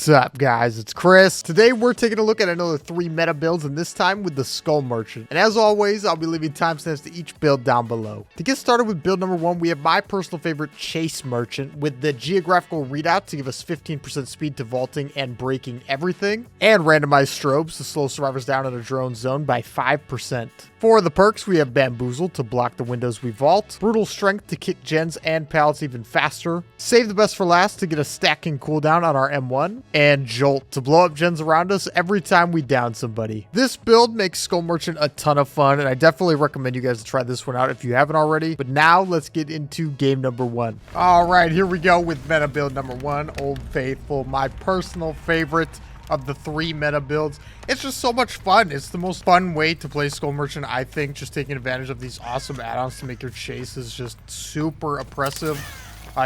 What's up, guys? It's Chris. Today we're taking a look at another 3 meta builds, and this time with the Skull Merchant. And as always, I'll be leaving timestamps to each build down below. To get started with build number 1, we have my personal favorite Chase Merchant with the geographical readout to give us 15% speed to vaulting and breaking everything, and randomized strobes to slow survivors down in a drone zone by 5%. For the perks, we have Bamboozle to block the windows we vault, Brutal Strength to kick gens and pallets even faster, Save the Best for Last to get a stacking cooldown on our M1, and Jolt to blow up gens around us every time we down somebody. This build makes Skull Merchant a ton of fun, and I definitely recommend you guys to try this one out if you haven't already. But now let's get into game number 1. All right, here we go with meta build number 1, Old Faithful, my personal favorite of the 3 meta builds. It's just so much fun. It's the most fun way to play Skull Merchant, I think, just taking advantage of these awesome add-ons to make your chases just super oppressive.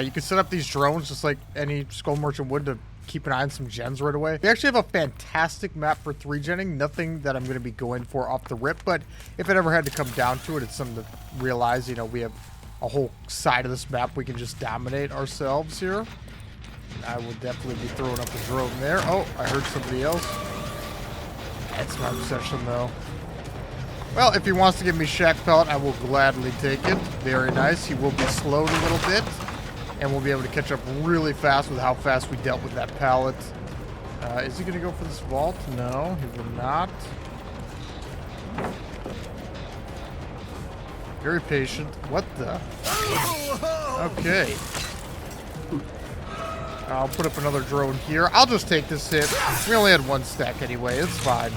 You can set up these drones just like any Skull Merchant would to keep an eye on some gens right away. We actually have a fantastic map for 3-genning. Nothing that I'm going to be going for off the rip, but if it ever had to come down to it, it's something to realize, you know, we have a whole side of this map we can just dominate ourselves here. I will definitely be throwing up a drone there. Oh, I heard somebody else. That's my obsession, though. Well, if he wants to give me Shack Pellet, I will gladly take it. Very nice. He will be slowed a little bit, and we'll be able to catch up really fast with how fast we dealt with that pallet. Is he going to go for this vault? No, he will not. Very patient. What the? Okay. I'll put up another drone here. I'll just take this hit. We only had 1 stack anyway. It's fine.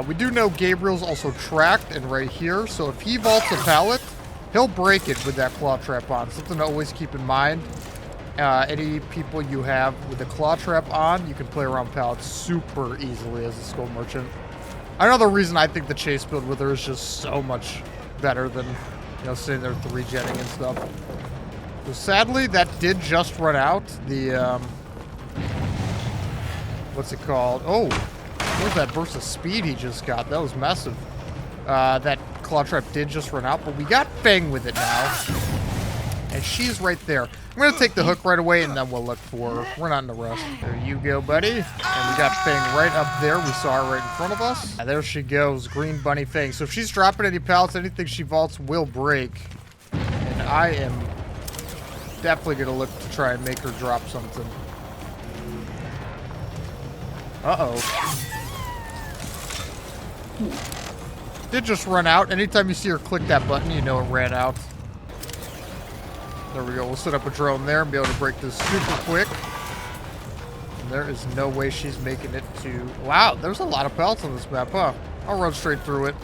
We do know Gabriel's also tracked and right here. So if he vaults a pallet, he'll break it with that claw trap on. Something to always keep in mind. Any people you have with the claw trap on, you can play around pallets super easily as a Skull Merchant. Another reason I think the chase build with her is just so much better than, you know, sitting there 3-genning and stuff. So sadly, that did just run out. The, what's it called? Oh, where's that burst of speed he just got? That was massive. That claw trap did just run out, but we got Fang with it now. And she's right there. I'm going to take the hook right away, and then we'll look for her. We're not in a rush. There you go, buddy. And we got Fang right up there. We saw her right in front of us. And there she goes, Green Bunny Fang. So if she's dropping any pallets, anything she vaults will break. And I am definitely going to look to try and make her drop something. Uh-oh. Did just run out. Anytime you see her click that button, you know it ran out. There we go. We'll set up a drone there and be able to break this super quick. And there is no way she's making it to... Wow, there's a lot of pellets on this map, huh? I'll run straight through it.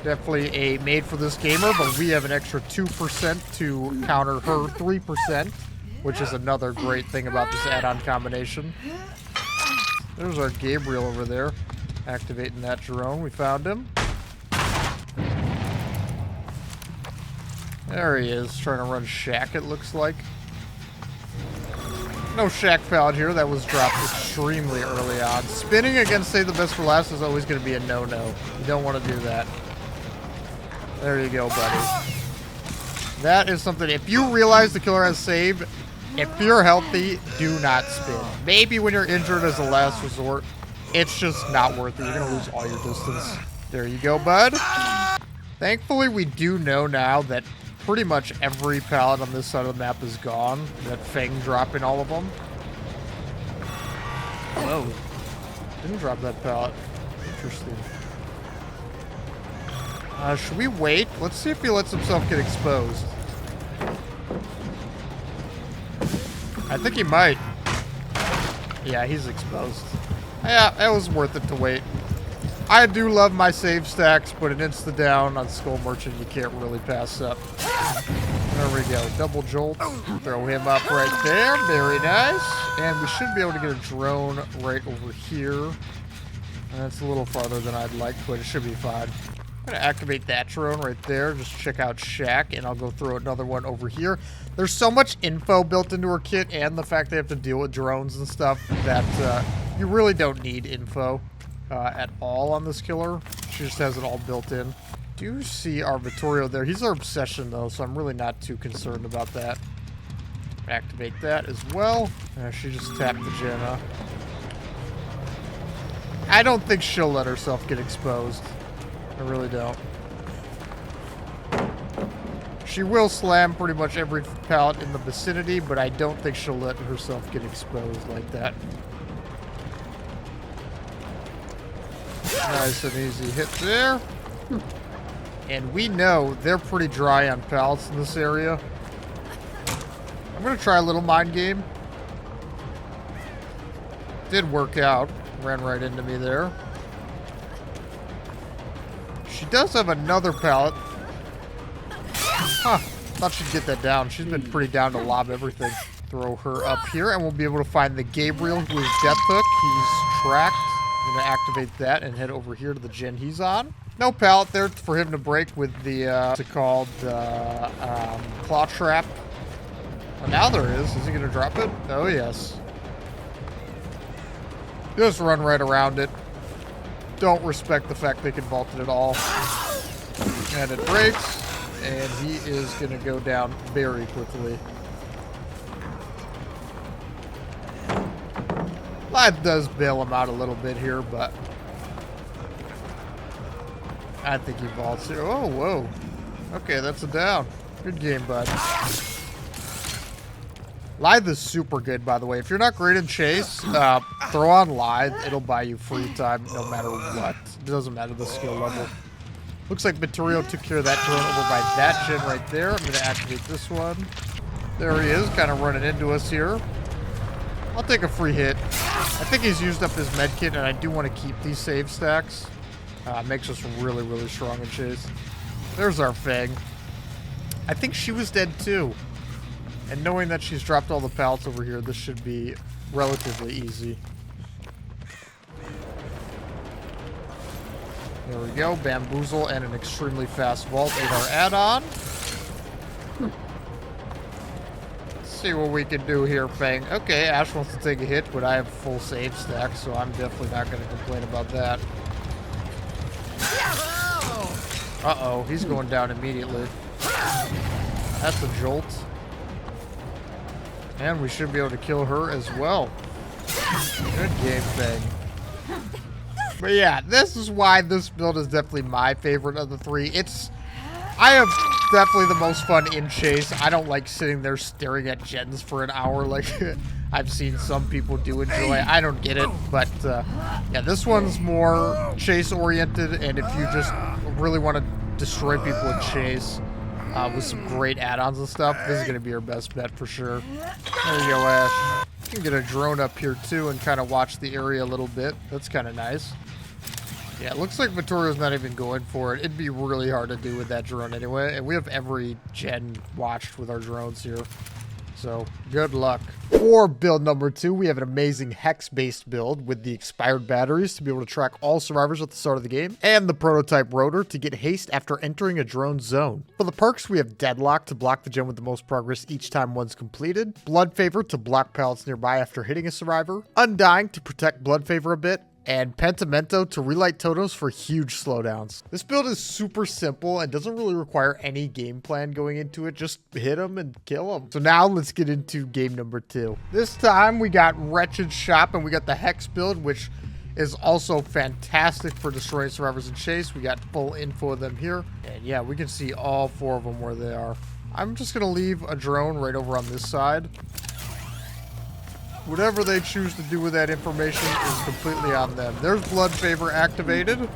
Definitely a made for this gamer, but we have an extra 2% to counter her 3%, which is another great thing about this add-on combination. There's our Gabriel over there, activating that drone. We found him. There he is, trying to run Shack, it looks like. No Shack Pallet here. That was dropped extremely early on. Spinning against Save the Best for Last is always going to be a no-no. You don't want to do that. There you go, buddy. That is something, if you realize the killer has saved, if you're healthy, do not spin. Maybe when you're injured as a last resort, it's just not worth it. You're going to lose all your distance. There you go, bud. Thankfully, we do know now that pretty much every pallet on this side of the map is gone. That Fang dropping all of them. Whoa. Didn't drop that pallet. Interesting. Should we wait? Let's see if he lets himself get exposed. I think he might. Yeah, he's exposed. Yeah, it was worth it to wait. I do love my save stacks, but an insta-down on Skull Merchant you can't really pass up. There we go. Double jolt. Throw him up right there. Very nice. And we should be able to get a drone right over here. And that's a little farther than I'd like, but it should be fine. I'm going to activate that drone right there. Just check out Shack, and I'll go throw another one over here. There's so much info built into her kit, and the fact they have to deal with drones and stuff, that you really don't need info at all on this killer. She just has it all built in. Do see our Vittorio there. He's our obsession, though, so I'm really not too concerned about that. Activate that as well. She just tapped the gen, huh? I don't think she'll let herself get exposed. I really don't. She will slam pretty much every pallet in the vicinity, but I don't think she'll let herself get exposed like that. Nice and easy hit there. And we know they're pretty dry on pallets in this area. I'm going to try a little mind game. Did work out. Ran right into me there. She does have another pallet. Huh. Thought she'd get that down. She's been pretty down to lob everything. Throw her up here, and we'll be able to find the Gabriel, who is Death Hook. He's tracked. I'm going to activate that and head over here to the gen he's on. No pallet there for him to break with the, what's it called, claw trap. Well, now there is. Is he going to drop it? Oh, yes. Just run right around it. Don't respect the fact they can vault it at all. And it breaks. And he is going to go down very quickly. Live does bail him out a little bit here, but I think he vaults here. Oh, whoa. Okay, that's a down. Good game, bud. Lithe is super good, by the way. If you're not great in chase, throw on Lithe. It'll buy you free time no matter what. It doesn't matter the skill level. Looks like Material took care of that drone over by that gen right there. I'm going to activate this one. There he is, kind of running into us here. I'll take a free hit. I think he's used up his medkit, and I do want to keep these save stacks. Makes us really, really strong in chase. There's our Fang. I think she was dead too. And knowing that she's dropped all the pallets over here, this should be relatively easy. There we go. Bamboozle and an extremely fast vault. 8R add-on. Let's see what we can do here, Fang. Okay, Ash wants to take a hit, but I have full save stack, so I'm definitely not going to complain about that. Uh-oh, he's going down immediately. That's a jolt. And we should be able to kill her as well. Good game, Fang. But yeah, this is why this build is definitely my favorite of the three. I have definitely the most fun in chase. I don't like sitting there staring at gens for an hour like I've seen some people do enjoy. I don't get it, but yeah, this one's more chase oriented, and if you just really want to destroy people in chase with some great add-ons and stuff, this is going to be your best bet for sure. There you go, Ash. You can get a drone up here too and kind of watch the area a little bit. That's kind of nice. Yeah, it looks like Vittorio's not even going for it. It'd be really hard to do with that drone anyway. And we have every gen watched with our drones here. So, good luck. For build number 2, we have an amazing hex-based build with the expired batteries to be able to track all survivors at the start of the game, and the prototype rotor to get haste after entering a drone zone. For the perks, we have Deadlock to block the gen with the most progress each time one's completed, Blood Favor to block pallets nearby after hitting a survivor, Undying to protect Blood Favor a bit, and Pentimento to relight totems for huge slowdowns. This build is super simple and doesn't really require any game plan going into it. Just hit them and kill them. So now let's get into game number 2. This time we got Wretched Shop and we got the Hex build, which is also fantastic for destroying survivors in chase. We got full info of them here. And yeah, we can see all 4 of them where they are. I'm just going to leave a drone right over on this side. Whatever they choose to do with that information is completely on them. There's Blood Favor activated.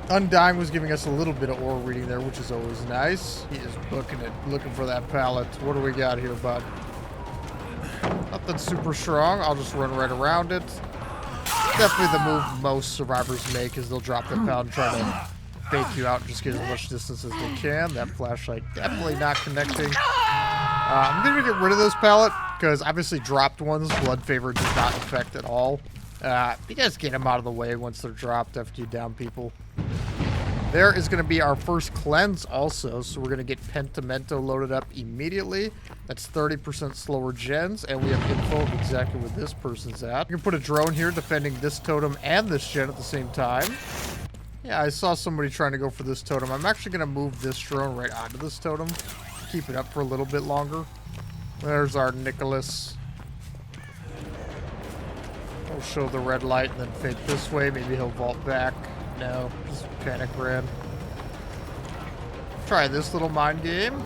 Undying was giving us a little bit of aura reading there, which is always nice. He is booking it, looking for that pallet. What do we got here, bud? Nothing super strong. I'll just run right around it. Definitely the move most survivors make is they'll drop their pallet and try to fake you out and just get as much distance as they can. That flashlight definitely not connecting. I'm going to get rid of this pallet because obviously dropped ones, Blood Favor does not affect at all. You guys get them out of the way once they're dropped after you down people. There is going to be our first cleanse also, so we're going to get Pentimento loaded up immediately. That's 30% slower gens, and we have info of exactly where this person's at. You can put a drone here defending this totem and this gen at the same time. Yeah, I saw somebody trying to go for this totem. I'm actually going to move this drone right onto this totem. Keep it up for a little bit longer. There's our Nicholas. We'll show the red light and then fade this way. Maybe he'll vault back. No, just panic ran. Try this little mind game.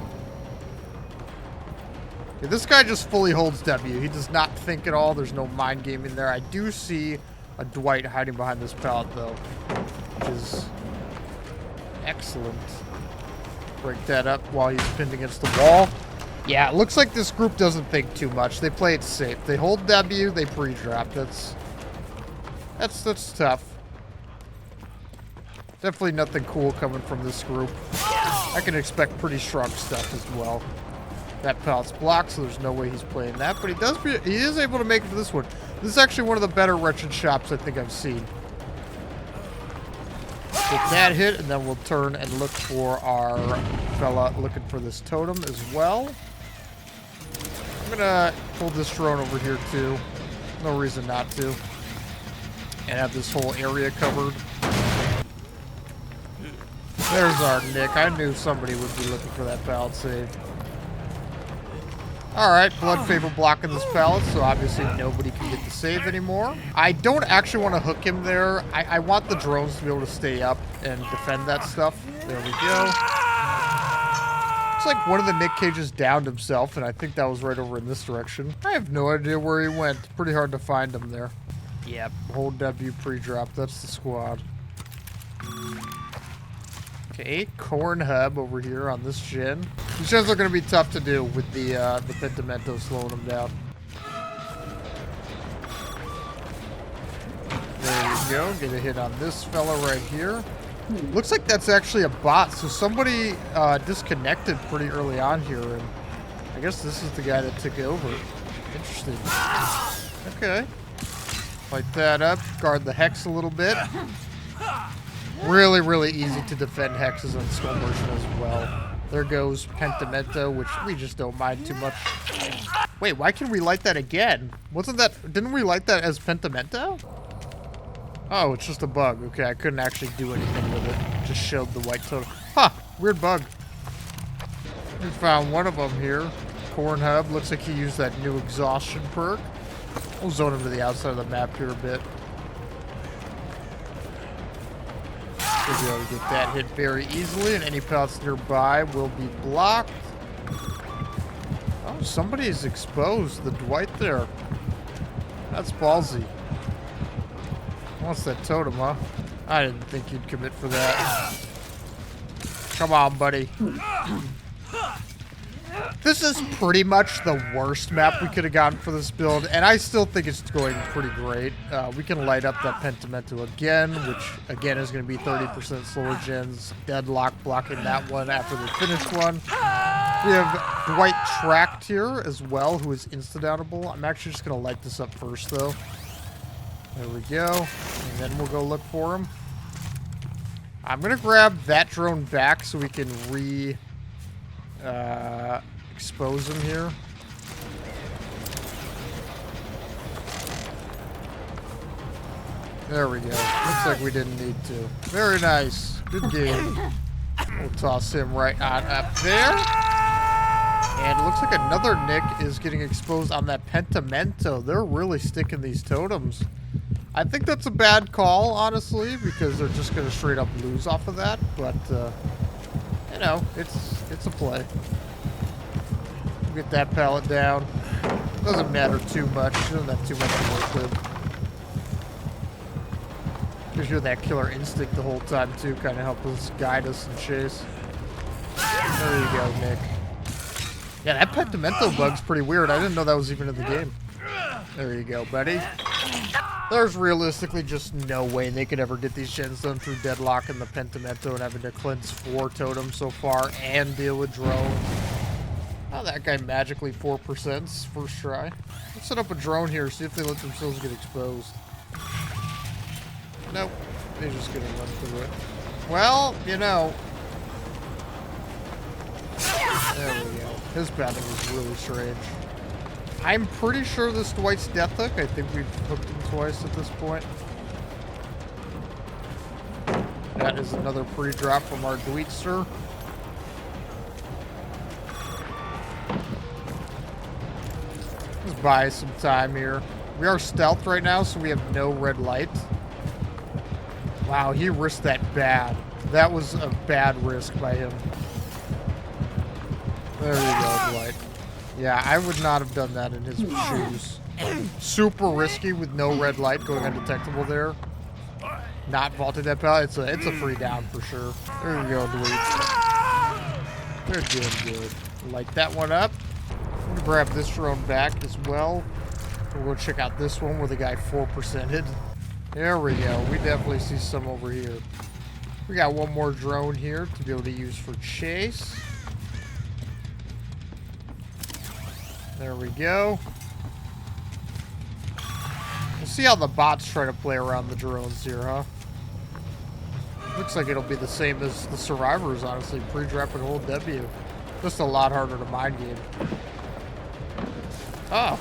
Okay, this guy just fully holds W. He does not think at all. There's no mind game in there. I do see a Dwight hiding behind this pallet, though, which is excellent. Break that up while he's pinned against the wall. Yeah, it looks like this group doesn't think too much. They play it safe. They hold W, they pre-drop. That's tough. Definitely nothing cool coming from this group. I can expect pretty strong stuff as well. That pallet's blocked, so there's no way he's playing that. But he is able to make it to this one. This is actually one of the better wretched shops I think I've seen. Get that hit, and then we'll turn and look for our fella looking for this totem as well. I'm gonna pull this drone over here too. No reason not to. And have this whole area covered. There's our Nick. I knew somebody would be looking for that pallet save. Alright, Blood Favor blocking this pallet, so obviously nobody can get the save anymore. I don't actually want to hook him there. I want the drones to be able to stay up and defend that stuff. There we go. Looks like one of the Nick cages downed himself, and I think that was right over in this direction. I have no idea where he went. Pretty hard to find him there. Yep, hold W pre-drop. That's the squad. Okay, Corn Hub over here on this gen. These gens are going to be tough to do with the Pentimento slowing them down. There you go. Get a hit on this fella right here. Looks like that's actually a bot, so somebody disconnected pretty early on here, and I guess this is the guy that took over. Interesting. Okay. Light that up. Guard the Hex a little bit. Really, really easy to defend hexes on Skull Merchant as well. There goes Pentimento, which we just don't mind too much. Wait, why can we light that again? Didn't we light that as Pentimento? Oh, it's just a bug. Okay, I couldn't actually do anything with it. Just showed the white totem. Huh, weird bug. We found one of them here. Corn Hub, looks like he used that new exhaustion perk. We'll zone him to the outside of the map here a bit. We'll be able to get that hit very easily, and any pellets nearby will be blocked. Oh, somebody is exposed. The Dwight there. That's ballsy. What's that totem, huh? I didn't think you'd commit for that. Come on, buddy. This is pretty much the worst map we could have gotten for this build, and I still think it's going pretty great. We can light up that Pentimento again, which again is going to be 30% slower gens. Deadlock blocking that one after the finished one. We have Dwight tracked here as well, who is insta-downable. I'm actually just going to light this up first, though. There we go. And then we'll go look for him. I'm going to grab that drone back so we can expose him here. There we go. Looks like we didn't need to. Very nice. Good game. We'll toss him right on up there. And it looks like another Nick is getting exposed on that Pentimento. They're really sticking these totems. I think that's a bad call, honestly, because they're just going to straight up lose off of that. But, you know, it's a play. Get that pallet down. Doesn't matter too much. Doesn't have too much to work with. Gives you that killer instinct the whole time too. Kind of help us guide us and chase. There you go, Nick. Yeah, that Pentimento bug's pretty weird. I didn't know that was even in the game. There you go, buddy. There's realistically just no way they could ever get these gens done through Deadlock and the Pentimento and having to cleanse 4 totems so far and deal with drone. Oh, that guy magically 4% first try. Let's set up a drone here, see if they let themselves get exposed. Nope. They're just gonna run through it. Well, you know. There we go. His pattern was really strange. I'm pretty sure this Dwight's death hook. I think we've hooked him twice at this point. That is another pre-drop from our Dwightster. buy some time here. We are stealth right now, so we have no red light. Wow, he risked that bad. That was a bad risk by him. There you go, Dwight. Yeah, I would not have done that in his shoes. Super risky with no red light going undetectable there. Not vaulted that pallet. It's a free down for sure. There you go, Dwight. They're doing good. Light that one up. I'm gonna grab this drone back as well. We'll go check out this one where the guy 4%ed. There we go. We definitely see some over here. We got one more drone here to be able to use for chase. There we go. We'll see how the bots try to play around the drones here, huh? Looks like it'll be the same as the survivors, honestly. Pre-drop and hold W. Just a lot harder to mind game. Oh.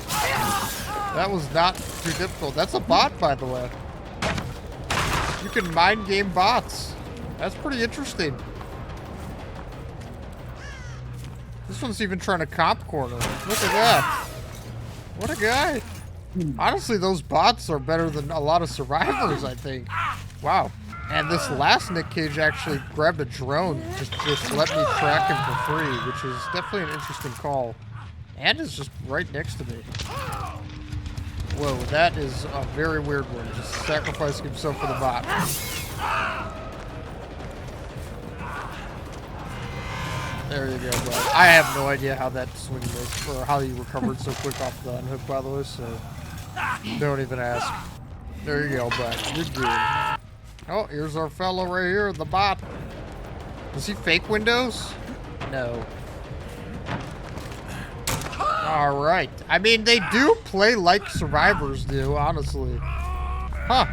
That was not too difficult. That's a bot, by the way. You can mind game bots. That's pretty interesting. This one's even trying to comp corner. Look at that. What a guy. Honestly, those bots are better than a lot of survivors, I think. Wow. And this last Nick Cage actually grabbed a drone. Just let me track him for free, which is definitely an interesting call. And is just right next to me. Whoa, that is a very weird one. Just sacrificing himself for the bot. There you go, bud. I have no idea how that swing was, or how you recovered so quick off the unhook, by the way, so don't even ask. There you go, bud. You're good. Oh, here's our fellow right here, the bot. Does he fake windows? No. All right. I mean, they do play like survivors do, honestly. Huh.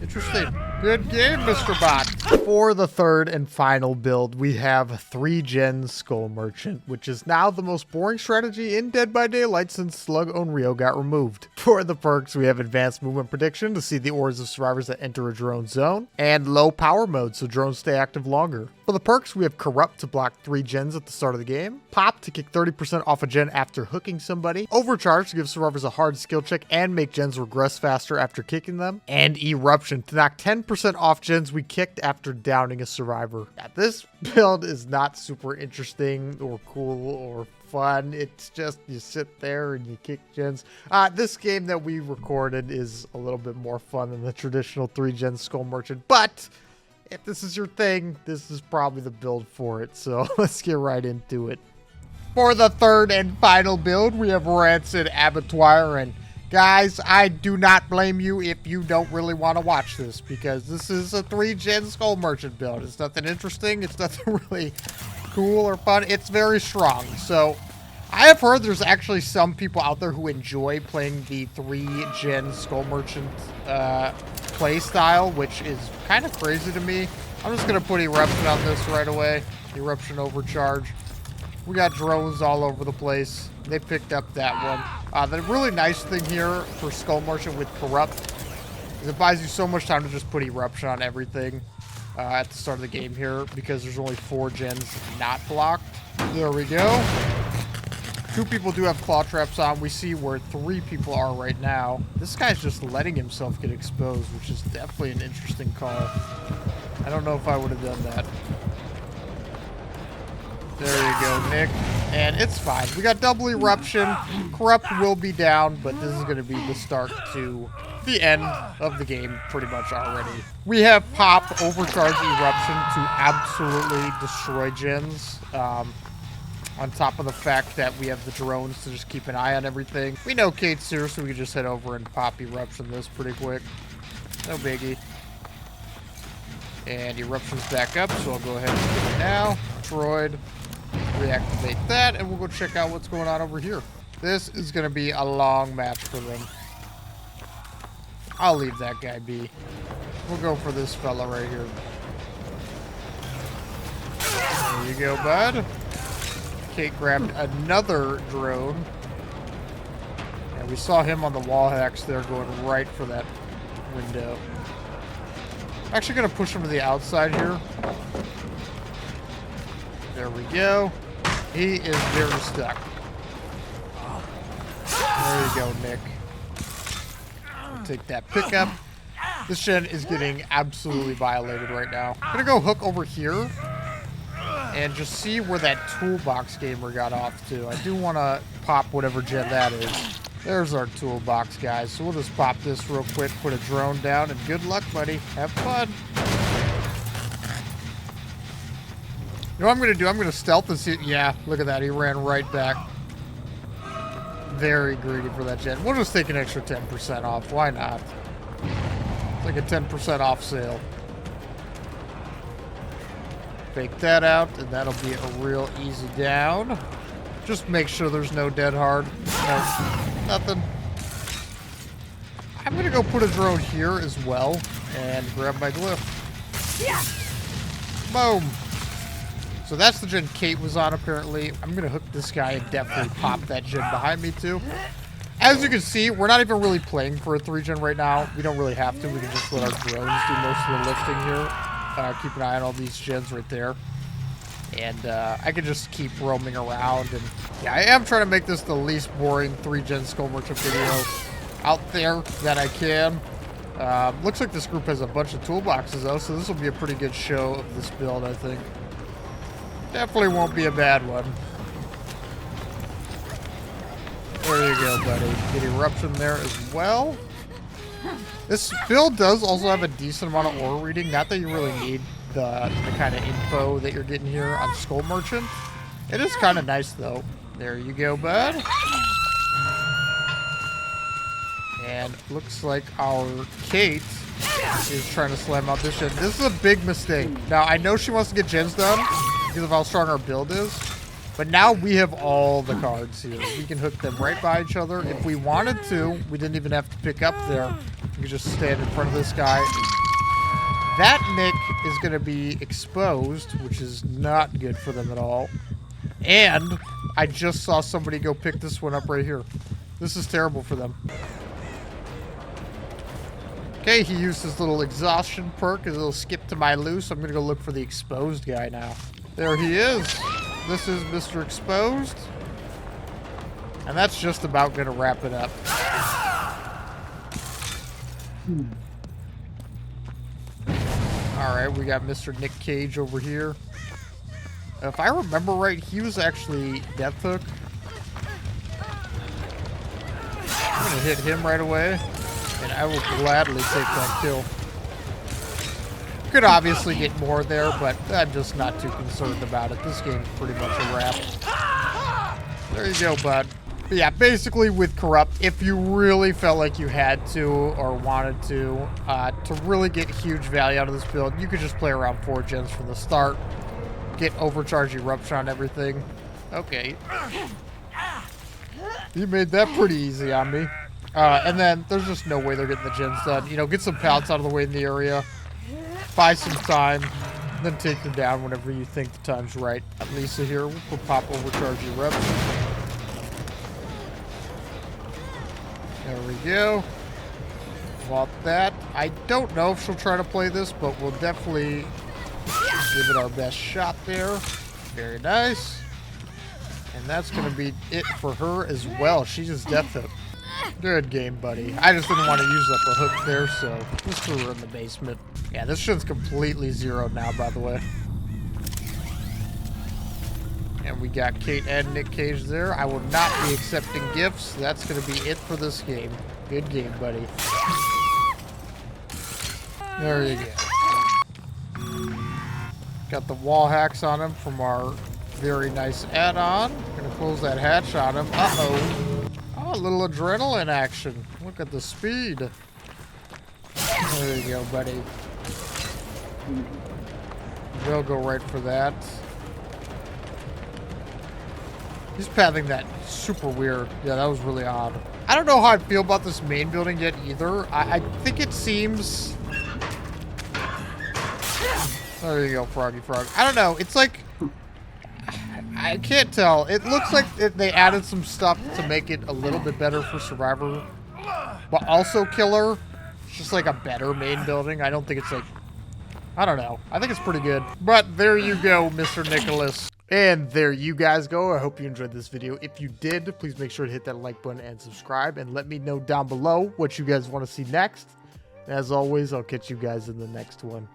Interesting. Good game, Mr. Bot. For the third and final build, we have 3-gen Skull Merchant, which is now the most boring strategy in Dead by Daylight since Slug Onryo got removed. For the perks, we have Advanced Movement Prediction to see the auras of survivors that enter a drone zone, and Low Power Mode so drones stay active longer. For the perks, we have Corrupt to block 3 gens at the start of the game, Pop to kick 30% off a gen after hooking somebody, Overcharge to give survivors a hard skill check and make gens regress faster after kicking them, and Eruption to knock 10% off gens we kicked after downing a survivor. Now, this build is not super interesting or cool or fun. It's just you sit there and you kick gens. This game that we recorded is a little bit more fun than the traditional 3-gen Skull Merchant, but if this is your thing, this is probably the build for it. So let's get right into it. For the third and final build, we have Rancid Abattoir. And guys, I do not blame you if you don't really want to watch this, because this is a 3-gen Skull Merchant build. It's nothing interesting. It's nothing really cool or fun. It's very strong. So I have heard there's actually some people out there who enjoy playing the 3-gen Skull Merchant play style, which is kind of crazy to me. I'm just going to put Eruption on this right away. Eruption Overcharge. We got drones all over the place. They picked up that one. The really nice thing here for Skull Merchant with Corrupt is it buys you so much time to just put Eruption on everything at the start of the game here, because there's only 4 gens not blocked. There we go. 2 people do have claw traps on. We see where 3 people are right now. This guy's just letting himself get exposed, which is definitely an interesting call. I don't know if I would have done that. There you go, Nick. And it's fine. We got double Eruption. Corrupt will be down, but this is going to be the start to the end of the game pretty much already. We have Pop Overcharge Eruption to absolutely destroy gens. On top of the fact that we have the drones to just keep an eye on everything. We know Kate's here, so we can just head over and pop Eruption this pretty quick. No biggie. And Eruption's back up, so I'll go ahead and do it now. Destroyed. Reactivate that, and we'll go check out what's going on over here. This is going to be a long match for them. I'll leave that guy be. We'll go for this fella right here. There you go, bud. Kate grabbed another drone. And we saw him on the wall hacks there going right for that window. I'm actually going to push him to the outside here. There we go. He is very stuck. There you go, Nick. Take that pickup. This gen is getting absolutely violated right now. I'm gonna go hook over here and just see where that toolbox gamer got off to. I do want to pop whatever gen that is. There's our toolbox, guys. So we'll just pop this real quick, put a drone down, and good luck, buddy. Have fun. You know what I'm going to do? I'm going to stealth and see. Yeah, look at that. He ran right back. Very greedy for that gen. We'll just take an extra 10% off. Why not? It's like a 10% off sale. Fake that out, and that'll be a real easy down. Just make sure there's no dead hard. No, nothing. I'm gonna go put a drone here as well and grab my glyph. Boom. So that's the gen Kate was on apparently. I'm gonna hook this guy and definitely pop that gen behind me too. As you can see, we're not even really playing for a 3-gen right now. We don't really have to. We can just let our drones do most of the lifting here. Keep an eye on all these gens right there. And I can just keep roaming around. And yeah, I am trying to make this the least boring 3-gen Skull Merchant video out there that I can. Looks like this group has a bunch of toolboxes though, so this will be a pretty good show of this build, I think. Definitely won't be a bad one. There you go, buddy. Get eruption there as well. This build does also have a decent amount of ore reading. Not that you really need the kind of info that you're getting here on Skull Merchant. It is kind of nice, though. There you go, bud. And looks like our Kate is trying to slam out this gen. This is a big mistake. Now, I know she wants to get gens done because of how strong our build is. But now we have all the cards here. We can hook them right by each other. If we wanted to, we didn't even have to pick up there. We could just stand in front of this guy. That Nick is going to be exposed, which is not good for them at all. And I just saw somebody go pick this one up right here. This is terrible for them. Okay, he used his little exhaustion perk, his little skip to my loose. I'm going to go look for the exposed guy now. There he is. This is Mr. Exposed. And that's just about going to wrap it up. Alright, we got Mr. Nick Cage over here. If I remember right, he was actually Death Hook. I'm going to hit him right away. And I will gladly take that kill. Could obviously get more there, but I'm just not too concerned about it. This game's pretty much a wrap. There you go, bud. But yeah, basically with Corrupt, if you really felt like you had to or wanted to really get huge value out of this build, you could just play around 4 gens from the start. Get overcharge eruption on everything. Okay. You made that pretty easy on me. And then there's just no way they're getting the gens done. You know, get some pallets out of the way in the area. Buy some time, then take them down whenever you think the time's right. Lisa here, we'll pop overcharge eruption. There we go. Want that. I don't know if she'll try to play this, but we'll definitely give it our best shot there. Very nice. And that's going to be it for her as well. She just Death Hook. Good game, buddy. I just didn't want to use up a hook there, so just threw her in the basement. Yeah, this shit's completely zeroed now, by the way. And we got Kate and Nick Cage there. I will not be accepting gifts. That's going to be it for this game. Good game, buddy. There you go. Got the wall hacks on him from our very nice add-on. Gonna close that hatch on him. Uh-oh. Oh, a little adrenaline action. Look at the speed. There you go, buddy. They'll go right for that. He's pathing that super weird. Yeah, that was really odd. I don't know how I feel about this main building yet either. I think it seems... There you go, Froggy Frog. I don't know. It's like... I can't tell. It looks like they added some stuff to make it a little bit better for Survivor. But also Killer. It's just like a better main building. I don't think it's like... I don't know. I think it's pretty good. But there you go, Mr. Nicholas. And there you guys go. I hope you enjoyed this video. If you did, please make sure to hit that like button and subscribe, and let me know down below what you guys want to see next. As always, I'll catch you guys in the next one.